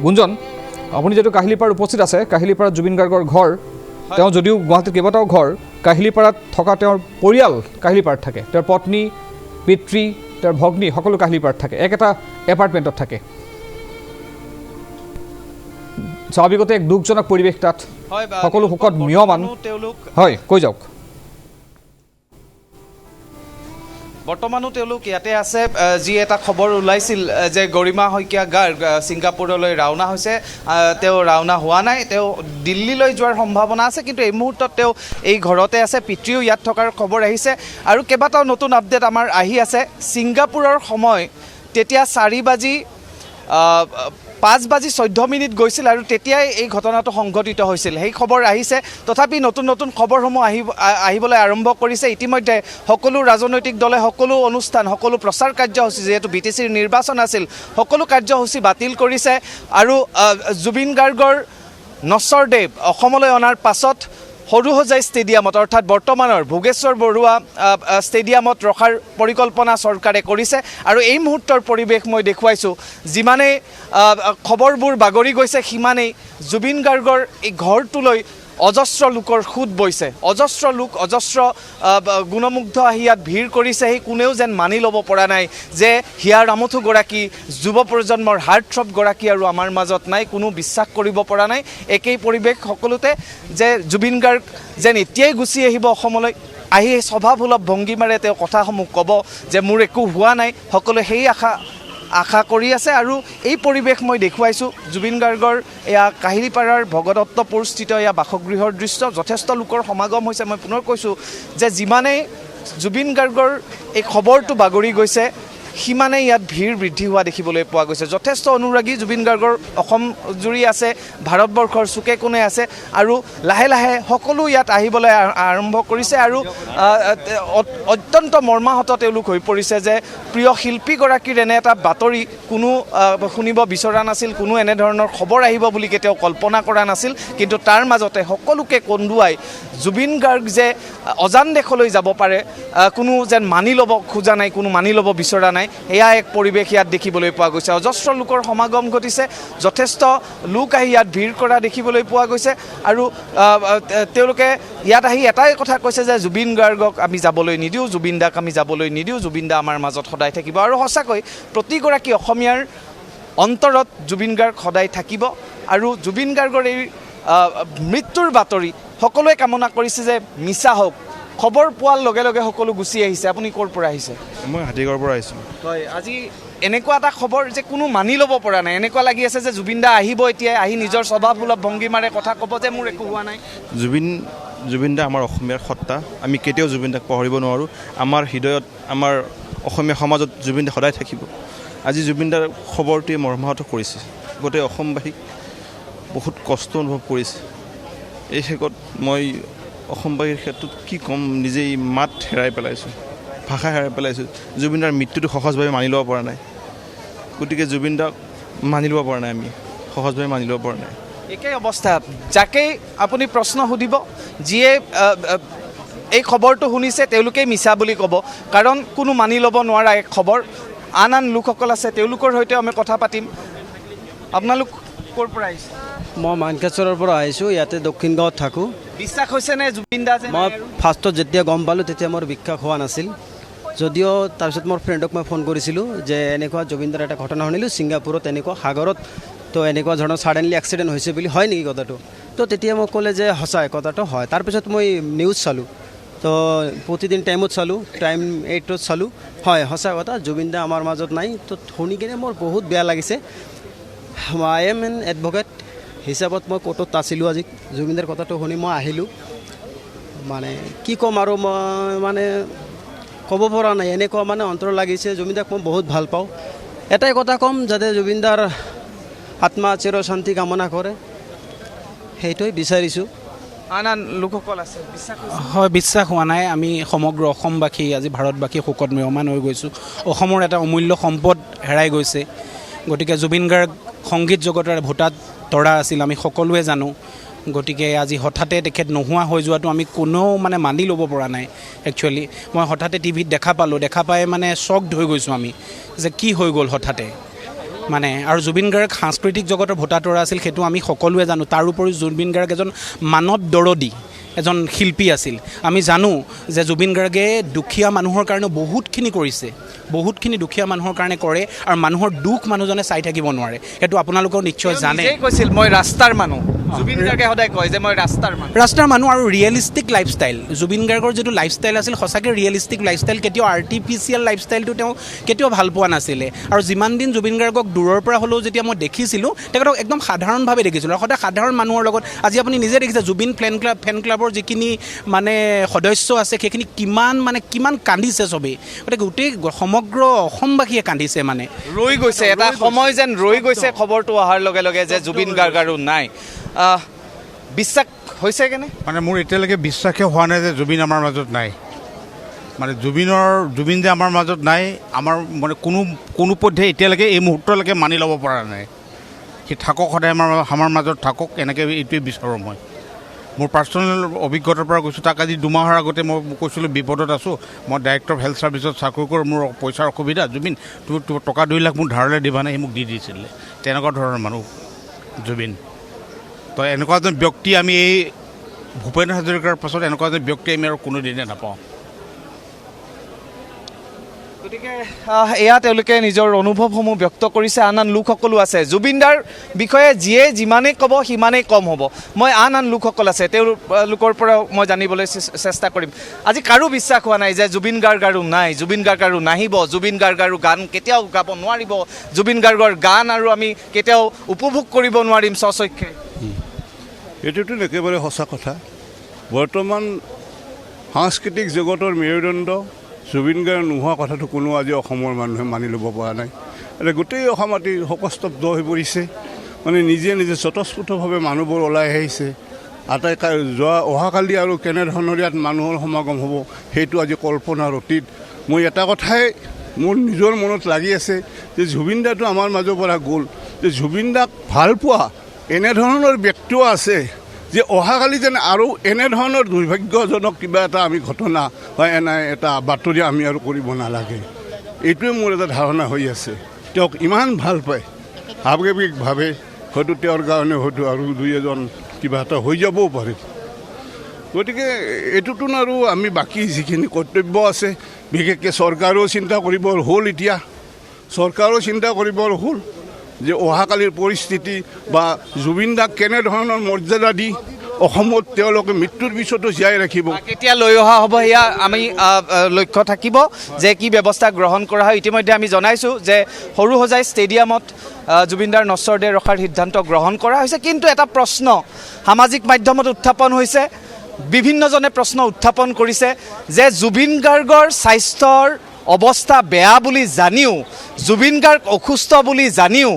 গুঞ্জন আপুনি যেটো কাহিলীপাৰাত উপস্থিত আছে কাহিলীপাৰাত জুবিন গাৰ্গৰ ঘৰ তেওঁ যদিও গুৱাহাটীত কেইবাটাও ঘৰ কাহিলীপাৰাত থকা তেওঁৰ পৰিয়াল কাহিলীপাৰাত থাকে তেওঁৰ পত্নী পিতৃ তেওঁৰ ভগ্নী সকলো কাহিলীপাৰাত থাকে একেটা এপাৰ্টমেণ্টত থাকে স্বাভাৱিকতে এক দুখজনক পৰিৱেশ তাত সকলো শোকত মিয়মান হয় কৈ যাওক বৰ্তমানো তেওঁলোক ইয়াতে আছে যি এটা খবৰ ওলাইছিল যে গৰিমা শইকীয়া গাৰ্গ ছিংগাপুৰলৈ ৰাওনা হৈছে তেওঁ ৰাওনা হোৱা নাই তেওঁ দিল্লীলৈ যোৱাৰ সম্ভাৱনা আছে কিন্তু এই মুহূৰ্তত তেওঁ এই ঘৰতে আছে পিতৃও ইয়াত থকাৰ খবৰ আহিছে আৰু কেইবাটাও নতুন আপডেট আমাৰ আহি আছে ছিংগাপুৰৰ সময় তেতিয়া 5:14 গৈছিল আৰু তেতিয়াই এই ঘটনাটো সংঘটিত হৈছিল সেই খবৰ আহিছে তথাপি নতুন নতুন খবৰসমূহ আহিবলৈ আৰম্ভ কৰিছে ইতিমধ্যে সকলো ৰাজনৈতিক দলে সকলো অনুষ্ঠান সকলো প্ৰচাৰ কাৰ্যসূচী যেহেতু বিটিচিৰ নিৰ্বাচন আছিল সকলো কাৰ্যসূচী বাতিল কৰিছে আৰু জুবিন গাৰ্গৰ নশ্বৰ দেহ অসমলৈ অনাৰ পাছত সৰুহজাই ষ্টেডিয়ামত অৰ্থাৎ বৰ্তমানৰ ভোগেশ্বৰ বৰুৱা ষ্টেডিয়ামত ৰখাৰ পৰিকল্পনা চৰকাৰে কৰিছে আৰু এই মুহূৰ্তৰ পৰিৱেশ মই দেখুৱাইছোঁ যিমানেই খবৰবোৰ বাগৰি গৈছে সিমানেই জুবিন গাৰ্গৰ এই ঘৰটোলৈ অজস্ৰ লোকৰ সোঁত বৈছে অজস্ৰ লোক অজস্ৰ গুণমুগ্ধ আহি ইয়াত ভিৰ কৰিছে সেই কোনেও যেন মানি ল'ব পৰা নাই যে হিয়া ৰামথুগৰাকী যুৱ প্ৰজন্মৰ হাৰ্টথ্ৰবগৰাকী আৰু আমাৰ মাজত নাই কোনো বিশ্বাস কৰিব পৰা নাই একেই পৰিৱেশ সকলোতে যে জুবিন গাৰ্গ যেন এতিয়াই গুচি আহিব অসমলৈ আহি স্বভাৱসুলভ ভংগীমাৰে তেওঁ কথাসমূহ ক'ব যে মোৰ একো হোৱা নাই সকলোৱে সেই আশা কৰি আছে আৰু এই পৰিৱেশ মই দেখুৱাইছোঁ জুবিন গাৰ্গৰ এয়া কাহিলীপাৰাৰ ভগদত্তপুৰস্থিত এয়া বাসগৃহৰ দৃশ্য যথেষ্ট লোকৰ সমাগম হৈছে মই পুনৰ কৈছোঁ যে যিমানেই জুবিন গাৰ্গৰ এই খবৰটো বাগৰি গৈছে সিমানেই ইয়াত ভিৰ বৃদ্ধি হোৱা দেখিবলৈ পোৱা গৈছে যথেষ্ট অনুৰাগী জুবিন গাৰ্গৰ অসম জুৰি আছে ভাৰতবৰ্ষৰ চুকে কোণে আছে আৰু লাহে লাহে সকলো ইয়াত আহিবলৈ আৰম্ভ কৰিছে আৰু অত্যন্ত মৰ্মাহত তেওঁলোক হৈ পৰিছে যে প্ৰিয় শিল্পীগৰাকীৰ এনে এটা বাতৰি কোনো শুনিব বিচৰা নাছিল কোনো এনেধৰণৰ খবৰ আহিব বুলি কেতিয়াও কল্পনা কৰা নাছিল কিন্তু তাৰ মাজতে সকলোকে কন্দুৱাই জুবিন গাৰ্গ যে অজান দেশলৈ যাব পাৰে কোনো যেন মানি ল'ব খোজা নাই কোনো মানি ল'ব বিচৰা নাই এয়া এক পৰিৱেশ ইয়াত দেখিবলৈ পোৱা গৈছে অজস্ৰ লোকৰ সমাগম ঘটিছে যথেষ্ট লোক আহি ইয়াত ভিৰ কৰা দেখিবলৈ পোৱা গৈছে আৰু তেওঁলোকে ইয়াত আহি এটাই কথা কৈছে যে জুবিন গাৰ্গক আমি যাবলৈ নিদিওঁ জুবিন দাক আমি যাবলৈ নিদিওঁ জুবিন দা আমাৰ মাজত সদায় থাকিব আৰু সঁচাকৈ প্ৰতিগৰাকী অসমীয়াৰ অন্তৰত জুবিন গাৰ্গ সদায় থাকিব আৰু জুবিন গাৰ্গৰ এই মৃত্যুৰ বাতৰি সকলোৱে কামনা কৰিছে যে মিছা হওক খবৰ পোৱাৰ লগে লগে সকলো গুচি আহিছে আপুনি ক'ৰ পৰা আহিছে মই হাতীগড়ৰ পৰা আহিছোঁ হয় আজি এনেকুৱা এটা খবৰ যে কোনো মানি ল'ব পৰা নাই এনেকুৱা লাগি আছে যে জুবিন দা আহিব এতিয়া আহি নিজৰ স্বভাৱসুলভ ভংগীমাৰে কথা ক'ব যে মোৰ একো হোৱা নাই জুবিন দা আমাৰ অসমীয়াৰ সত্তা আমি কেতিয়াও জুবিন দাক পাহৰিব নোৱাৰোঁ আমাৰ হৃদয়ত আমাৰ অসমীয়া সমাজত জুবিন দা সদায় থাকিব আজি জুবিন দাৰ খবৰটোৱে মৰ্মাহত কৰিছে গোটেই অসমবাসীক বহুত কষ্ট অনুভৱ কৰিছে এই শেষত মই অসমবাসীৰ ক্ষেত্ৰত কি ক'ম নিজেই মাত হেৰাই পেলাইছোঁ ভাষা হেৰাই পেলাইছোঁ জুবিন দাৰ মৃত্যুটো সহজভাৱে মানি ল'ব পৰা নাই গতিকে জুবিন দাক মানি ল'ব পৰা নাই আমি সহজভাৱে মানি ল'ব পৰা নাই একেই অৱস্থা যাকেই আপুনি প্ৰশ্ন সুধিব যিয়ে এই খবৰটো শুনিছে তেওঁলোকেই মিছা বুলি ক'ব কাৰণ কোনো মানি ল'ব নোৱাৰা এক খবৰ আন লোকসকল আছে তেওঁলোকৰ সৈতে আমি কথা পাতিম আপোনালোক ক'ৰ পৰা আহিছে মই মানকেশ্বৰৰ পৰা আহিছোঁ ইয়াতে দক্ষিণ গাঁৱত থাকোঁ বিশ্বাস হৈছেনে জুবিন দা যে মই ফাৰ্ষ্টত যেতিয়া গম পালোঁ তেতিয়া মোৰ বিশ্বাস হোৱা নাছিল যদিও তাৰপিছত মোৰ ফ্ৰেণ্ডক মই ফোন কৰিছিলোঁ যে এনেকুৱা জুবিন দাৰ এটা ঘটনা শুনিলোঁ ছিংগাপুৰত এনেকুৱা সাগৰত তো এনেকুৱা ধৰণৰ ছাডেনলি এক্সিডেণ্ট হৈছে বুলি হয় নেকি কথাটো তো তেতিয়া মোক ক'লে যে সঁচাই কথাটো হয় তাৰপিছত মই নিউজ চালোঁ তো প্ৰতিদিন টাইমত চালোঁ টাইম 8ত চালোঁ হয় সঁচা কথা জুবিন দা আমাৰ মাজত নাই তো শুনি কিনে মোৰ বহুত বেয়া লাগিছে আই এম এন এডভকেট হিচাপত মই কোৰ্টত আছিলোঁ আজি জুবিন দাৰ কথাটো শুনি মই আহিলোঁ মানে কি ক'ম আৰু মই মানে ক'ব পৰা নাই এনেকুৱা মানে অন্তৰ লাগিছে জুবিন দাক মই বহুত ভাল পাওঁ এটাই কথা ক'ম যাতে জুবিন দাৰ আত্মা চিৰ শান্তি কামনা কৰে সেইটোৱে বিচাৰিছোঁ আন লোকসকল আছে বিশ্বাস হয় বিশ্বাস হোৱা নাই আমি সমগ্ৰ অসমবাসী আজি ভাৰতবাসী শোকত মিয়মান হৈ গৈছোঁ অসমৰ এটা অমূল্য সম্পদ হেৰাই গৈছে গতিকে জুবিন গাৰ্গ সংগীত জগতৰ ভোটাত তৰা আছিল আমি সকলোৱে জানো গতিকে আজি হঠাতে তেখেত নোহোৱা হৈ যোৱাটো আমি কোনেও মানে মানি ল'ব পৰা নাই একচুৱেলি মই হঠাতে টিভিত দেখা পাই মানে শ্বকড হৈ গৈছোঁ আমি যে কি হৈ গ'ল হঠাতে মানে আৰু জুবিন গাৰ্গ সাংস্কৃতিক জগতৰ ভোটা তৰা আছিল, সেইটো আমি সকলোৱে জানো। তাৰ উপৰি জুবিন গাৰ্গ এজন মানৱ দৰদী এজন শিল্পী আছিল। আমি জানো যে জুবিন গাৰ্গে দুখীয়া মানুহৰ কাৰণে বহুতখিনি কৰিছে, বহুতখিনি দুখীয়া মানুহৰ কাৰণে কৰে, আৰু মানুহৰ দুখ মানুহজনে চাই থাকিব নোৱাৰে, সেইটো আপোনালোকেও নিশ্চয় জানে। নিজেই কৈছিল মই ৰাস্তাৰ মানুহ, জুবিন গাৰ্গে সদায় কয় যে মই ৰাস্তাৰ মানুহ। ৰাস্তাৰ মানুহ আৰু ৰিয়েলিষ্টিক লাইফষ্টাইল, জুবিন গাৰ্গৰ যিটো লাইফষ্টাইল আছিল সঁচাকৈ ৰিয়েলিষ্টিক লাইফষ্টাইল, কেতিয়াও আৰ্টিফিচিয়েল লাইফষ্টাইলটো তেওঁ কেতিয়াও ভাল পোৱা নাছিলে। আৰু যিমান দিন জুবিন গাৰ্গক দূৰৰ পৰা হ'লেও যেতিয়া মই দেখিছিলোঁ, তেখেতক একদম সাধাৰণভাৱে দেখিছিলোঁ, আৰু সদায় সাধাৰণ মানুহৰ লগত। আজি আপুনি নিজে দেখিছে জুবিন ফেন ক্লাবৰ যিখিনি মানে সদস্য আছে সেইখিনি কিমান কান্দিছে চবেই, গতিকে গোটেই সমগ্ৰ অসমবাসীয়ে কান্দিছে, মানে ৰৈ গৈছে এটা সময় যেন ৰৈ গৈছে খবৰটো অহাৰ লগে লগে যে জুবিন গাৰ্গ আৰু নাই। বিশ্বাস হৈছে কেনে? মানে মোৰ এতিয়ালৈকে বিশ্বাসে হোৱা নাই যে জুবিন আমাৰ মাজত নাই। মানে জুবিন যে আমাৰ মাজত নাই, আমাৰ মানে কোনো পধ্যে এতিয়ালৈকে এই মুহূৰ্তলৈকে মানি ল'ব পৰা নাই। সি থাকক, সদায় আমাৰ মাজত থাকক, এনেকৈ এইটোৱে বিচাৰোঁ মই। মোৰ পাৰ্চনেল অভিজ্ঞতাৰ পৰা কৈছোঁ, তাক আজি 2 মাহৰ আগতে মই কৈছিলোঁ বিপদত আছোঁ, মই ডাইৰেক্টৰ অফ হেল্থ ছাৰ্ভিচত চাকৰি কৰোঁ, মোৰ পইচাৰ অসুবিধা, জুবিন টকা 2 লাখ মোক ধাৰলৈ দিবা নাই, সি মোক দি দিছিলে। তেনেকুৱা ধৰণৰ মানুহ জুবিন। তো এনেকুৱা এজন ব্যক্তি আমি এই ভূপেন হাজৰিকাৰ পাছত এনেকুৱা এজন ব্যক্তি আমি আৰু কোনোদিনে নাপাওঁ। গতিকে এয়া তেওঁলোকে নিজৰ অনুভৱসমূহ ব্যক্ত কৰিছে। আন লোকসকলো আছে। জুবিনদাৰ বিষয়ে যিয়ে যিমানেই ক'ব সিমানেই কম হ'ব। মই আন লোকসকল আছে, তেওঁলোকৰ পৰাও মই জানিবলৈ চেষ্টা কৰিম। আজি কাৰো বিশ্বাস হোৱা নাই যে জুবিন গাৰ্গ আৰু নাই, জুবিন গাৰ্গ আৰু নাহিব, জুবিন গাৰ্গ আৰু গান কেতিয়াও গাব নোৱাৰিব, জুবিন গাৰ্গৰ গান আৰু আমি কেতিয়াও উপভোগ কৰিব নোৱাৰিম স্বচক্ষে। এইটোতো একেবাৰে সঁচা কথা। বৰ্তমান সাংস্কৃতিক জগতৰ মেৰুদণ্ড জুবিন গাৰ্গ নোহোৱা কথাটো কোনো আজি অসমৰ মানুহে মানি ল'ব পৰা নাই। এতিয়া গোটেই অসম অতি শোকস্তব্ধ হৈ পৰিছে। মানে নিজে স্বতঃস্ফূৰ্তভাৱে মানুহবোৰ ওলাই আহিছে। অহাকালি আৰু কেনেধৰণৰ ইয়াত মানুহৰ সমাগম হ'ব সেইটো আজি কল্পনাৰ অতীত। মই এটা কথাই মোৰ নিজৰ মনত লাগি আছে যে জুবিন দাটো আমাৰ মাজৰ পৰা গ'ল, যে জুবিন দাক ভাল পোৱা এনেধৰণৰ ব্যক্তিও আছে যে অহাকালি যেন আৰু এনেধৰণৰ দুৰ্ভাগ্যজনক কিবা এটা আমি ঘটনা বা এটা বাতৰি আমি আৰু কৰিব নালাগে। এইটোৱে মোৰ এটা ধাৰণা হৈ আছে। তেওঁক ইমান ভাল পায়, আৱেগিকভাৱে হয়তো তেওঁৰ কাৰণে হয়তো আৰু 2-এজন কিবা এটা হৈ যাবও পাৰে। গতিকে এইটোতো আৰু আমি বাকী যিখিনি কৰ্তব্য আছে, বিশেষকৈ চৰকাৰেও চিন্তা কৰিব হ'ল, এতিয়া চৰকাৰেও চিন্তা কৰিব হ'ল যে অহাকালিৰ পৰিস্থিতি বা জুবিন দাক কেনেধৰণৰ মৰ্যাদা দি অসমত তেওঁলোকে মৃত্যুৰ পিছতো জীয়াই ৰাখিব, কেতিয়া লৈ অহা হ'ব সেয়া আমি লক্ষ্য থাকিব যে কি ব্যৱস্থা গ্ৰহণ কৰা হয়। ইতিমধ্যে আমি জনাইছোঁ যে সৰুসজাই ষ্টেডিয়ামত জুবিনদাৰ নশ্বৰ দেহ ৰখাৰ সিদ্ধান্ত গ্ৰহণ কৰা হৈছে। কিন্তু এটা প্ৰশ্ন সামাজিক মাধ্যমত উত্থাপন হৈছে, বিভিন্নজনে প্ৰশ্ন উত্থাপন কৰিছে যে জুবিন গাৰ্গৰ স্বাস্থ্যৰ অৱস্থা বেয়া বুলি জানিও, জুবিন গাৰ্গ অসুস্থ বুলি জানিও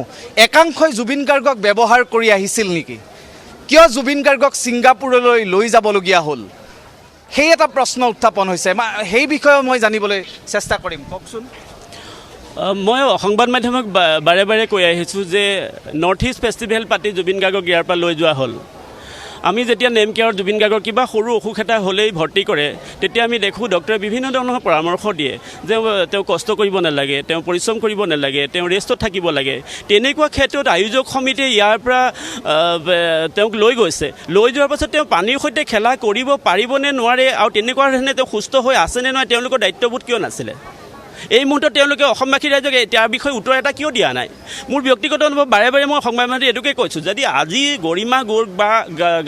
একাংশই জুবিন গাৰ্গক ব্যৱহাৰ কৰি আহিছিল নেকি? কিয় জুবিন গাৰ্গক ছিংগাপুৰলৈ লৈ যাবলগীয়া হ'ল? সেই এটা প্ৰশ্ন উত্থাপন হৈছে। সেই বিষয়েও মই জানিবলৈ চেষ্টা কৰিম। কওকচোন। মই সংবাদ মাধ্যমক বাৰে বাৰে কৈ আহিছোঁ যে নৰ্থ ইষ্ট ফেষ্টিভেল পাতি জুবিন গাৰ্গক ইয়াৰ পৰা লৈ যোৱা হ'ল। আমি যেতিয়া নেম কেয়াৰত জুবিন গাৰ্গৰ কিবা সৰু অসুখ এটা হ'লেই ভৰ্তি কৰে, তেতিয়া আমি দেখোঁ ডক্টৰে বিভিন্ন ধৰণৰ পৰামৰ্শ দিয়ে যে তেওঁ কষ্ট কৰিব নালাগে, তেওঁ পৰিশ্ৰম কৰিব নালাগে, তেওঁ ৰেষ্টত থাকিব লাগে। তেনেকুৱা ক্ষেত্ৰত আয়োজক সমিতিয়ে ইয়াৰ পৰা তেওঁক লৈ গৈছে। লৈ যোৱাৰ পাছত তেওঁ পানীৰ সৈতে খেলা কৰিব পাৰিবনে নোৱাৰে, আৰু তেনেকুৱা ধৰণে তেওঁ সুস্থ হৈ আছেনে নহয়, তেওঁলোকৰ দায়িত্ববোধ কিয় নাছিলে? এই মুহূৰ্তত তেওঁলোকে অসমবাসী ৰাইজক তাৰ বিষয়ে উত্তৰ এটা কিয় দিয়া নাই? মোৰ ব্যক্তিগত অনুভৱ, বাৰে বাৰে মই সংবাদ মাধ্যমত এইটোকে কৈছোঁ, যদি আজি গৰিমা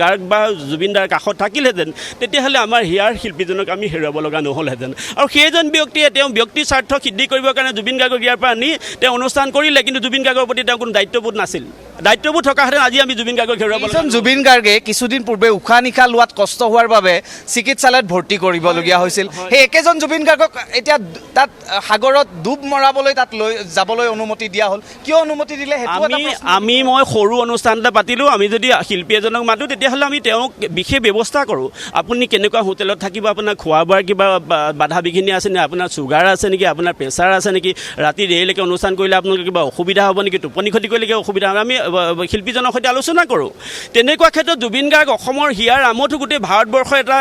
গাৰ্গ বা জুবিন দাৰ কাষত থাকিলহেঁতেন, তেতিয়াহ'লে আমাৰ হিয়াৰ শিল্পীজনক আমি হেৰুৱাব লগা নহ'লহেঁতেন। আৰু সেইজন ব্যক্তিয়ে তেওঁ ব্যক্তিৰ স্বাৰ্থ সিদ্ধি কৰিবৰ কাৰণে জুবিন গাৰ্গক ইয়াৰ পৰা আনি তেওঁ অনুষ্ঠান কৰিলে, কিন্তু জুবিন গাৰ্গৰ প্ৰতি তেওঁ কোনো দায়িত্ববোধ নাছিল। দায়িত্ববোধ থকাহেঁতেন আজি আমি জুবিন গাৰ্গক হেৰুৱাব লগা। জুবিন গাৰ্গে কিছুদিন পূৰ্বে উশাহ নিশাহ লোৱাত কষ্ট হোৱাৰ বাবে চিকিৎসালয়ত ভৰ্তি কৰিবলগীয়া হৈছিল। সেই একেজন জুবিন গাৰ্গক এতিয়া তাত সাগৰত ডুব মৰাবলৈ তাত লৈ যাবলৈ অনুমতি দিয়া হ'ল। কিয় অনুমতি দিলে সেইটো মই সৰু অনুষ্ঠান এটা পাতিলোঁ, আমি যদি শিল্পী এজনক মাতোঁ তেতিয়াহ'লে আমি তেওঁক বিশেষ ব্যৱস্থা কৰোঁ। আপুনি কেনেকুৱা হোটেলত থাকিব, আপোনাৰ খোৱা বোৱাৰ কিবা বাধা বিঘিনি আছে নেকি, আপোনাৰ চুগাৰ আছে নেকি, আপোনাৰ প্ৰেছাৰ আছে নেকি, ৰাতি দেৰিলৈকে অনুষ্ঠান কৰিলে আপোনালোকৰ কিবা অসুবিধা হ'ব নেকি, টোপনি ক্ষতি কৰিলে অসুবিধা হ'ব, আমি শিল্পীজনৰ সৈতে আলোচনা কৰোঁ। তেনেকুৱা ক্ষেত্ৰত জুবিন গাৰ্গ অসমৰ হিয়াৰ আমঠু গোটেই ভাৰতবৰ্ষৰ এটা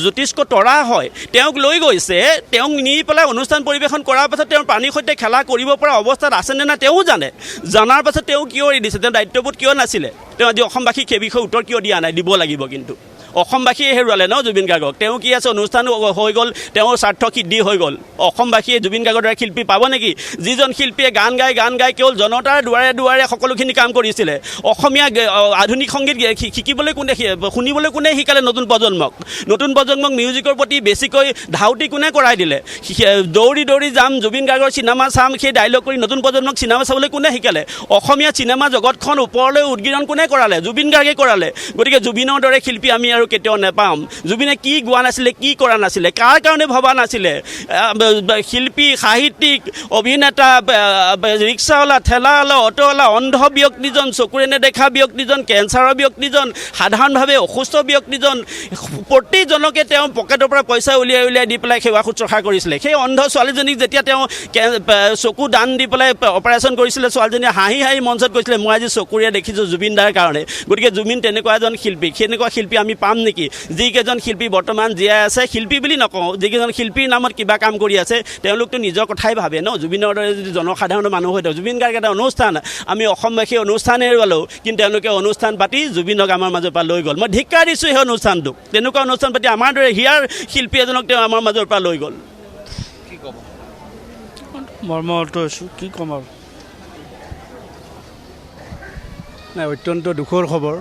জ্যোতিষ্ক তৰা হয়। তেওঁক লৈ গৈছে, তেওঁক নি পেলাই অনুষ্ঠান পৰিৱেশন কৰাৰ পাছত তেওঁৰ প্ৰাণীৰ সৈতে খেলা কৰিব পৰা অৱস্থাত আছেনে নাই তেওঁ জানে। জনাৰ পাছত তেওঁ কিয় এৰি দিছে, তেওঁ দায়িত্ববোধ কিয় নাছিলে, তেওঁ আজি অসমবাসীক সেই বিষয়ে উত্তৰ কিয় দিয়া নাই, দিব লাগিব। কিন্তু অসমবাসীয়ে হেৰুৱালে ন জুবিন গাৰ্গক। তেওঁ কি আছে, অনুষ্ঠান হৈ গ'ল, তেওঁৰ স্বাৰ্থ সিদ্ধি হৈ গ'ল। অসমবাসীয়ে জুবিন গাৰ্গৰ দৰে শিল্পী পাব নেকি, যিজন শিল্পীয়ে গান গাই কেৱল জনতাৰ দুৱাৰে দুৱাৰে সকলোখিনি কাম কৰিছিলে। অসমীয়া আধুনিক সংগীত শিকিবলৈ কোনে, শুনিবলৈ কোনে শিকালে নতুন প্ৰজন্মক মিউজিকৰ প্ৰতি বেছিকৈ ধাউতি কোনে কৰাই দিলে। দৌৰি দৌৰি যাম জুবিন গাৰ্গৰ চিনেমা চাম, সেই ডাইলগ কৰি নতুন প্ৰজন্মক চিনেমা চাবলৈ কোনে শিকালে। অসমীয়া চিনেমা জগতখন ওপৰলৈ উদগীৰণ কোনে কৰালে, জুবিন গাৰ্গে কৰালে। গতিকে জুবিনৰ দৰে শিল্পী আমি আৰু কেতিয়াও নাপাম। জুবিনে কি গোৱা নাছিলে, কি কৰা নাছিলে, কাৰ কাৰণে ভবা নাছিলে। শিল্পী, সাহিত্যিক, অভিনেতা, ৰিক্সাৱালা, ঠেলাৱালা, অটোৱালা, অন্ধ ব্যক্তিজন, চকুৰে নেদেখা ব্যক্তিজন, কেঞ্চাৰৰ ব্যক্তিজন, সাধাৰণভাৱে অসুস্থ ব্যক্তিজন, প্ৰতিজনকে তেওঁ পকেটৰ পৰা পইচা উলিয়াই দি পেলাই সেৱা শুশ্ৰূষা কৰিছিলে। সেই অন্ধ ছোৱালীজনীক যেতিয়া তেওঁ চকু দান দি পেলাই অপাৰেশ্যন কৰিছিলে, ছোৱালীজনীয়ে হাঁহি মঞ্চত কৈছিলে মই আজি চকুৰে দেখিছোঁ জুবিন দাৰ কাৰণে। গতিকে জুবিন তেনেকুৱা এজন শিল্পী, সেনেকুৱা শিল্পী আমি পাম নেকি? যিকেইজন শিল্পী বৰ্তমান জীয়াই আছে, শিল্পী বুলি নকওঁ, যিকেইজন শিল্পীৰ নামত কিবা কাম কৰি আছে, তেওঁলোকতো নিজৰ কথাই ভাবে ন। জুবিনৰ দৰে যদি জনসাধাৰণৰ মানুহ হৈ জুবিন গাৰ্গ এটা অনুষ্ঠান, আমি অসমবাসীয়ে অনুষ্ঠান হেৰুৱালোঁ, কিন্তু তেওঁলোকে অনুষ্ঠান পাতি জুবিনক আমাৰ মাজৰ পৰা লৈ গ'ল। মই ধিক্কাৰ দিছোঁ সেই অনুষ্ঠানটোক। তেনেকুৱা অনুষ্ঠান পাতি আমাৰ দৰে হিয়াৰ শিল্পী এজনক তেওঁ আমাৰ মাজৰ পৰা লৈ গ'ল। কি ক'ব? মৰ্মাহত হৈছোঁ, কি ক'ম আৰু। নাই, অত্যন্ত দুখৰ খবৰ।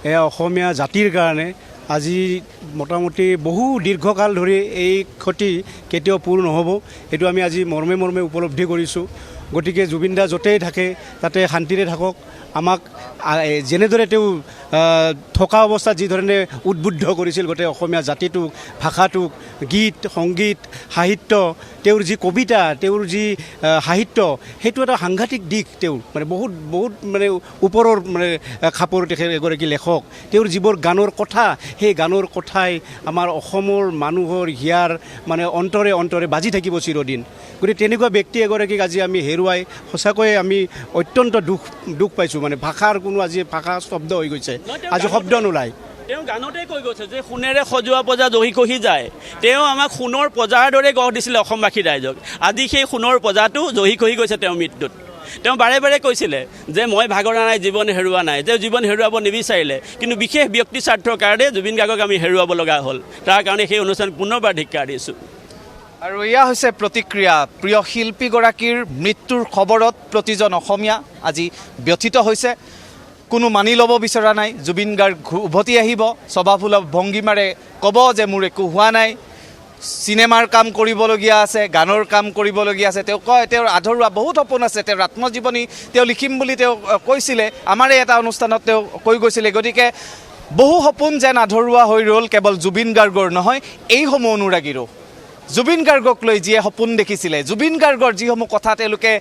এয়া অসমীয়া জাতিৰ কাৰণে আজি মোটামুটি বহু দীৰ্ঘকাল ধৰি এই ক্ষতি কেতিয়াও পূৰ নহ'ব, এইটো আমি আজি মৰ্মে উপলব্ধি কৰিছোঁ। গতিকে জুবিন দা য'তেই থাকে তাতে শান্তিৰে থাকক। আমাক যেনেদৰে তেওঁ থকা অৱস্থাত যিধৰণে উদ্বুদ্ধ কৰিছিল গোটেই অসমীয়া জাতিটোক, ভাষাটোক, গীত সংগীত সাহিত্য, তেওঁৰ যি কবিতা, তেওঁৰ যি সাহিত্য, সেইটো এটা সাংঘাতিক দিশ। তেওঁৰ মানে বহুত মানে ওপৰৰ মানে খাপৰ তেখেত এগৰাকী লেখক। তেওঁৰ যিবোৰ গানৰ কথা, সেই গানৰ কথাই আমাৰ অসমৰ মানুহৰ হিয়াৰ মানে অন্তৰে বাজি থাকিব চিৰদিন। গতিকে তেনেকুৱা ব্যক্তি এগৰাকীক আজি আমি হেৰুৱাই সঁচাকৈয়ে আমি অত্যন্ত দুখ পাইছোঁ। মানে ভাষাৰ কোনো আজি ভাষা স্তব্ধ হৈ গৈছে, আজি শব্দ নোলায়। তেওঁ গানতে কৈ গৈছে যে সোণেৰে সজোৱা প্ৰজা জহি কহি যায়। তেওঁ আমাক সোণৰ প্ৰজাৰ দৰে গঢ় দিছিলে অসমবাসী ৰাইজক। আজি সেই সোণৰ প্ৰজাটো জহি কহি গৈছে তেওঁৰ মৃত্যুত। তেওঁ বাৰে কৈছিলে যে মই ভাগৰা নাই, জীৱন হেৰুৱা নাই। তেওঁ জীৱন হেৰুৱাব নিবিচাৰিলে, কিন্তু বিশেষ ব্যক্তি স্বাৰ্থৰ কাৰণে জুবিন গাৰ্গক আমি হেৰুৱাব লগা হ'ল। তাৰ কাৰণে সেই অনুষ্ঠান পুনৰবাৰ ধিক্কাৰ দিছোঁ। আৰু এয়া হৈছে প্ৰতিক্ৰিয়া। প্ৰিয় শিল্পীগৰাকীৰ মৃত্যুৰ খবৰত প্ৰতিজন অসমীয়া আজি ব্যথিত হৈছে। কোনো মানি ল'ব বিচৰা নাই। জুবিন গাৰ্গ উভতি আহিব, স্বভাৱসুলভ ভংগীমাৰে ক'ব যে মোৰ একো হোৱা নাই, চিনেমাৰ কাম কৰিবলগীয়া আছে, গানৰ কাম কৰিবলগীয়া আছে। তেওঁ কয় তেওঁৰ আধৰুৱা বহুত সপোন আছে, তেওঁৰ আত্মজীৱনী তেওঁ লিখিম বুলি তেওঁ কৈছিলে, আমাৰে এটা অনুষ্ঠানত তেওঁ কৈ গৈছিলে। গতিকে বহু সপোন যেন আধৰুৱা হৈ ৰ'ল কেৱল জুবিন গাৰ্গৰ নহয়, এইসমূহ অনুৰাগীৰো। জুবিন গাৰ্গক লৈ যিয়ে সপোন দেখিছিলে, জুবিন গাৰ্গৰ যিসমূহ কথা তেওঁলোকে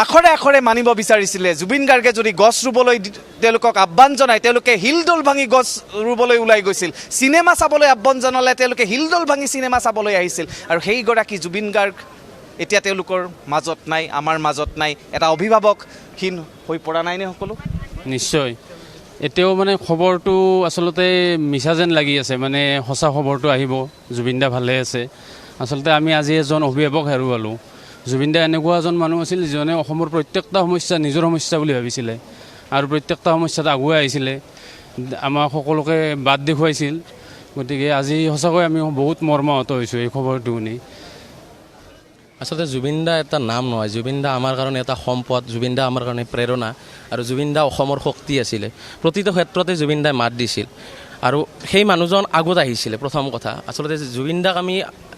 আখৰে মানিব বিচাৰিছিলে, জুবিন গাৰ্গে যদি গছ ৰুবলৈ তেওঁলোকক আহ্বান জনায়, তেওঁলোকে শিলডল ভাঙি গছ ৰুবলৈ ওলাই গৈছিল। চিনেমা চাবলৈ আহ্বান জনালে তেওঁলোকে শিলডল ভাঙি চিনেমা চাবলৈ আহিছিল। আৰু সেইগৰাকী জুবিন গাৰ্গ এতিয়া তেওঁলোকৰ মাজত নাই, আমাৰ মাজত নাই। এটা অভিভাৱকহীন হৈ পৰা নাইনে সকলো? নিশ্চয়। এতিয়াও মানে খবৰটো আচলতে মিছা যেন লাগি আছে, মানে সঁচা খবৰটো আহিব জুবিন দা ভালে আছে। আচলতে আমি আজি এজন অভিভাৱক হেৰুৱালোঁ। জুবিন দা এনেকুৱা এজন মানুহ আছিল যিজনে অসমৰ প্ৰত্যেকটা সমস্যা নিজৰ সমস্যা বুলি ভাবিছিলে আৰু প্ৰত্যেকটা সমস্যাত আগুৱাই আহিছিলে, আমাক সকলোকে বাট দেখুৱাইছিল। গতিকে আজি সঁচাকৈ আমি বহুত মৰ্মাহত হৈছোঁ এই খবৰটো শুনি। আচলতে জুবিন দা এটা নাম নহয়, জুবিন দা আমাৰ কাৰণে এটা সম্পদ, জুবিন দা আমাৰ কাৰণে প্ৰেৰণা, আৰু জুবিন দা অসমৰ শক্তি আছিলে। প্ৰতিটো ক্ষেত্ৰতে জুবিন দাই মাত দিছিল আৰু সেই মানুহজন আগত আহিছিলে। প্ৰথম কথা আচলতে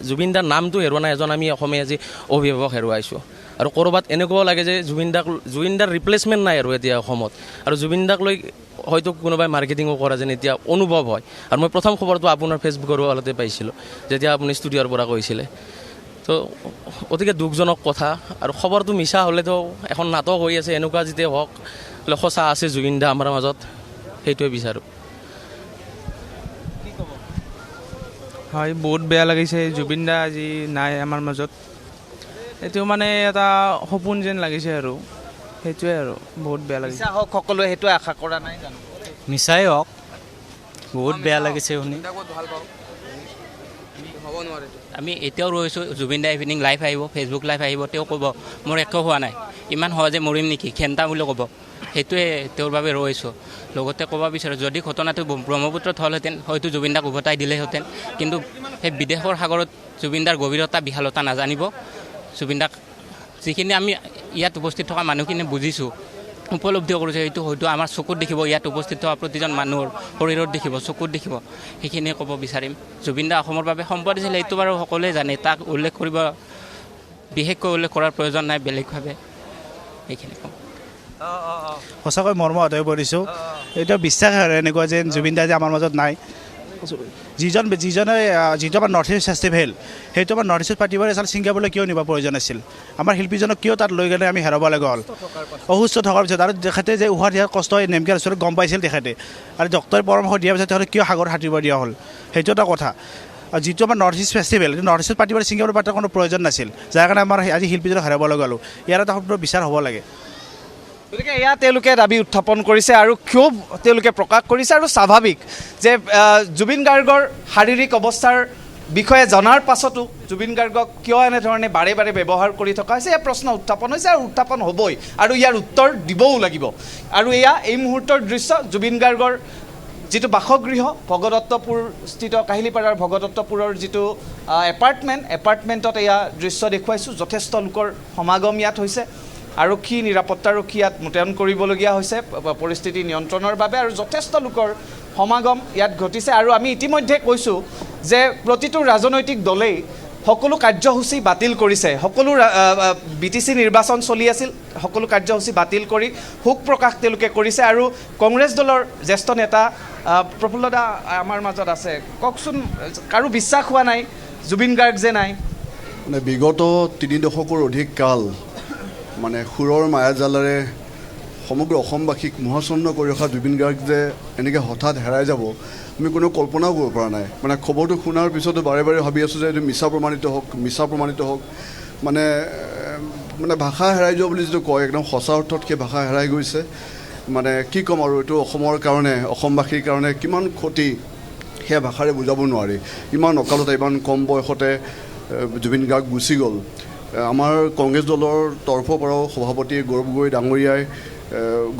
জুবিন দাৰ নামটো হেৰুৱা নাই, এজন আমি অসমীয়া আজি অভিভাৱক হেৰুৱাইছোঁ। আৰু ক'ৰবাত এনেকুৱাও লাগে যে জুবিন দাৰ ৰিপ্লেচমেণ্ট নাই আৰু এতিয়া অসমত। আৰু জুবিন দাক লৈ হয়তো কোনোবাই মাৰ্কেটিঙো কৰা যেন এতিয়া অনুভৱ হয়। আৰু মই প্ৰথম খবৰটো আপোনাৰ ফেচবুকৰ ৱালতে পাইছিলোঁ, যেতিয়া আপুনি ষ্টুডিঅ'ৰ পৰা কৈছিলে। তো অতিকে দুখজনক কথা। আৰু খবৰটো মিছা হ'লেতো এখন নাটক হৈ আছে, এনেকুৱা যেতিয়া হওক সঁচা আছে জুবিন দা আমাৰ মাজত, সেইটোৱে বিচাৰোঁ। হয়, বহুত বেয়া লাগিছে জুবিন দা আজি নাই আমাৰ মাজত। এইটো মানে এটা সপোন যেন লাগিছে আৰু সেইটোৱে আৰু বহুত বেয়া লাগিছে। মিছা হওক সকলোৱে সেইটোৱে আশা কৰা নাই জানো? মিছাই হওক, বহুত বেয়া লাগিছে শুনি। আমি এতিয়াও ৰৈছোঁ জুবিন দা ইভিনিং লাইভ আহিব, ফেচবুক লাইভ আহিব, তেওঁ ক'ব মোৰ একো হোৱা নাই, ইমান সহজে মৰিম নেকি, খেন্তা বুলি ক'ব। সেইটোৱে তেওঁৰ বাবে ৰৈছোঁ। লগতে ক'ব বিচাৰোঁ যদি ঘটনাটো ব্ৰহ্মপুত্ৰত হ'লহেঁতেন হয়তো জুবিন দাক উভতাই দিলেহেঁতেন, কিন্তু সেই বিদেশৰ সাগৰত জুবিন দাৰ গভীৰতা বিশালতা নাজানিব। জুবিন দাক যিখিনি আমি ইয়াত উপস্থিত থকা মানুহখিনি বুজিছোঁ, উপলব্ধি কৰিছোঁ, সেইটো হয়তো আমাৰ চকুত দেখিব, ইয়াত উপস্থিত থকা প্ৰতিজন মানুহৰ শৰীৰত দেখিব, চকুত দেখিব। সেইখিনিয়ে ক'ব বিচাৰিম। জুবিন দা অসমৰ বাবে সম্পদ আছিল, সেইটো বাৰু সকলোৱে জানে, তাক উল্লেখ কৰিব বিশেষকৈ উল্লেখ কৰাৰ প্ৰয়োজন নাই বেলেগভাৱে। সেইখিনি ক'ম। সঁচাকৈ মৰ্মাহত হৈ পৰিছোঁ। এইটো বিশ্বাস আৰু এনেকুৱা যেন জুবিন দা যে আমাৰ মাজত নাই। যিটো আমাৰ নৰ্থ ইষ্ট ফেষ্টিভেল, সেইটো আমাৰ নৰ্থ ইষ্টত পাতিবলৈ আচলতে ছিংগাপুৰলৈ কিয় নিব প্ৰয়োজন আছিল? আমাৰ শিল্পীজনক কিয় তাত লৈ গ'লে আমি হেৰাব লগা হ'ল? অসুস্থ থকাৰ পিছত আৰু তেখেতে যে উশাহ দিয়াৰ কষ্ট নেমকে ওচৰত গম পাইছিল তেখেতে, আৰু ডক্তৰে পৰামৰ্শ দিয়াৰ পিছত তেখেতে কিয় সাগৰ সাঁতুৰিব দিয়া হ'ল? সেইটো এটা কথা। আৰু যিটো আমাৰ নৰ্থ ইষ্ট ফেষ্টিভেল, নৰ্থ ইষ্টত পাতিবলৈ ছিংগাপুৰ পাতাৰ কোনো প্ৰয়োজন নাছিল, যাৰ কাৰণে আমাৰ আজি শিল্পীজনক হেৰাব লগা হ'ল। ইয়াৰ এটা সম্পূৰ্ণ বিচাৰ হ'ব লাগে। গতিকে এয়া তেওঁলোকে দাবী উত্থাপন কৰিছে আৰু ক্ষোভ তেওঁলোকে প্ৰকাশ কৰিছে। আৰু স্বাভাৱিক যে জুবিন গাৰ্গৰ শাৰীৰিক অৱস্থাৰ বিষয়ে জনাৰ পাছতো জুবিন গাৰ্গক কিয় এনেধৰণে বাৰে বাৰে ব্যৱহাৰ কৰি থকা হৈছে, এই প্ৰশ্ন উত্থাপন হৈছে আৰু উত্থাপন হ'বই, আৰু ইয়াৰ উত্তৰ দিবও লাগিব। আৰু এয়া এই মুহূৰ্তৰ দৃশ্য জুবিন গাৰ্গৰ যিটো বাসগৃহ ভগদত্তপুৰ স্থিত কাহিলীপাৰাৰ ভগদত্তপুৰৰ যিটো এপাৰ্টমেণ্টত এয়া দৃশ্য দেখুৱাইছোঁ। যথেষ্ট লোকৰ সমাগম ইয়াত হৈছে। আৰক্ষী নিৰাপত্তাৰক্ষী ইয়াত মোতায়েন কৰিবলগীয়া হৈছে পৰিস্থিতি নিয়ন্ত্ৰণৰ বাবে, আৰু যথেষ্ট লোকৰ সমাগম ইয়াত ঘটিছে। আৰু আমি ইতিমধ্যে কৈছোঁ যে প্ৰতিটো ৰাজনৈতিক দলেই সকলো কাৰ্যসূচী বাতিল কৰিছে। সকলো BTC নিৰ্বাচন চলি আছিল, সকলো কাৰ্যসূচী বাতিল কৰি শোক প্ৰকাশ তেওঁলোকে কৰিছে। আৰু কংগ্ৰেছ দলৰ জ্যেষ্ঠ নেতা প্ৰফুল্লদা আমাৰ মাজত আছে। কওকচোন, কাৰো বিশ্বাস হোৱা নাই জুবিন গাৰ্গ যে নাই? মানে বিগত 3 দশকৰ অধিক কাল মানে সুৰৰ মায়াজালেৰে সমগ্ৰ অসমবাসীক মোহাচন্ন কৰি ৰখা জুবিন গাৰ্গ যে এনেকৈ হঠাৎ হেৰাই যাব আমি কোনো কল্পনাও কৰিব পৰা নাই। মানে খবৰটো শুনাৰ পিছতো বাৰে বাৰে ভাবি আছোঁ যে এইটো মিছা প্ৰমাণিত হওক। মানে ভাষা হেৰাই যোৱা বুলি যিটো কয়, একদম সঁচা অৰ্থত সেই ভাষা হেৰাই গৈছে। মানে কি ক'ম আৰু, এইটো অসমৰ কাৰণে, অসমবাসীৰ কাৰণে কিমান ক্ষতি সেয়া ভাষাৰে বুজাব নোৱাৰি। ইমান অকালতে ইমান কম বয়সতে জুবিন গাৰ্গ গুচি গ'ল। আমাৰ কংগ্ৰেছ দলৰ তৰফৰ পৰাও সভাপতি গৌৰৱ গগৈ ডাঙৰীয়াই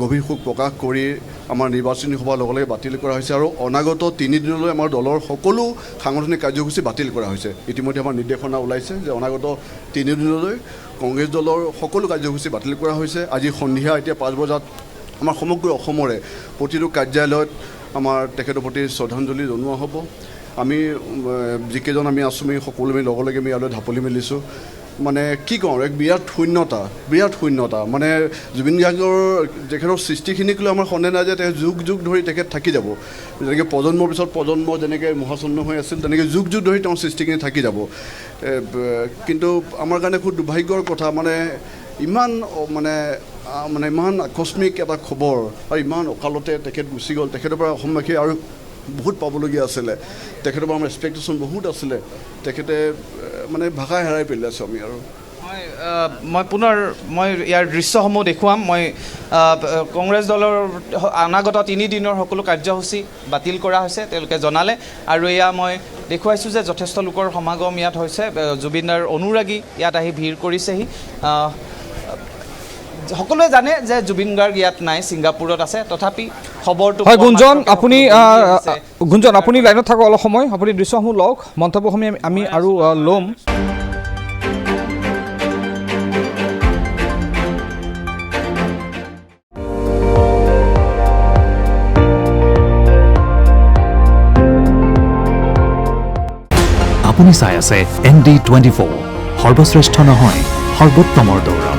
গভীৰ শোক প্ৰকাশ কৰি আমাৰ নিৰ্বাচনী সভা লগে লগে বাতিল কৰা হৈছে, আৰু অনাগত 3 দিনলৈ আমাৰ দলৰ সকলো সাংগঠনিক কাৰ্যসূচী বাতিল কৰা হৈছে। ইতিমধ্যে আমাৰ নিৰ্দেশনা ওলাইছে যে অনাগত 3 দিনলৈ কংগ্ৰেছ দলৰ সকলো কাৰ্যসূচী বাতিল কৰা হৈছে। আজি সন্ধিয়া এতিয়া 5 বজাত আমাৰ সমগ্ৰ অসমৰে প্ৰতিটো কাৰ্যালয়ত আমাৰ তেখেতৰ প্ৰতি শ্ৰদ্ধাঞ্জলি জনোৱা হ'ব। আমি যিকেইজন আমি আছোঁ, আমি সকলো আমি লগে লগে আমি ইয়ালৈ ঢাপলি মেলিছোঁ। মানে কি কওঁ, এক বিৰাট শূন্যতা। মানে জুবিন গাৰ্গৰ তেখেতৰ সৃষ্টিখিনিক লৈ আমাৰ সন্দেহ নাই যে যুগ যুগ ধৰি তেখেত থাকি যাব। যেনেকৈ প্ৰজন্মৰ পিছত প্ৰজন্ম যেনেকৈ মোহাচন্ন হৈ আছিল, তেনেকৈ যুগ যুগ ধৰি তেওঁৰ সৃষ্টিখিনি থাকি যাব। কিন্তু আমাৰ কাৰণে খুব দুৰ্ভাগ্যৰ কথা, মানে ইমান ইমান আকস্মিক এটা খবৰ, আৰু ইমান অকালতে তেখেত গুচি গ'ল। তেখেতৰ পৰা অসমবাসী আৰু বহুত পাবলগীয়া আছিলে, তেখেতৰ পৰা আমাৰ এক্সপেক্টেশ্যন বহুত আছিলে। তেখেতে মানে ভাষা হেৰাই পেলাইছোঁ আমি। আৰু মই ইয়াৰ দৃশ্যসমূহ দেখুৱাম। মই কংগ্ৰেছ দলৰ অনাগত 3 দিনৰ সকলো কাৰ্যসূচী বাতিল কৰা হৈছে তেওঁলোকে জনালে, আৰু এয়া মই দেখুৱাইছোঁ যে যথেষ্ট লোকৰ সমাগম ইয়াত হৈছে। জুবিনদাৰ অনুৰাগী ইয়াত আহি ভিৰ কৰিছেহি। সকলোৱে জানে যে জুবিন গাৰ্গ ইয়াত নাই, ছিংগাপুৰত আছে, তথাপি খবৰটো হয়। গুঞ্জন, আপুনি লাইনত থাকক অলপ সময়, আপুনি দৃশ্যসমূহ লওক, মন্তব্যসমূহ আমি আৰু ল'ম। আপুনি চাই আছে ND24, সৰ্বশ্ৰেষ্ঠ নহয় সৰ্বোত্তমৰ দৌৰ।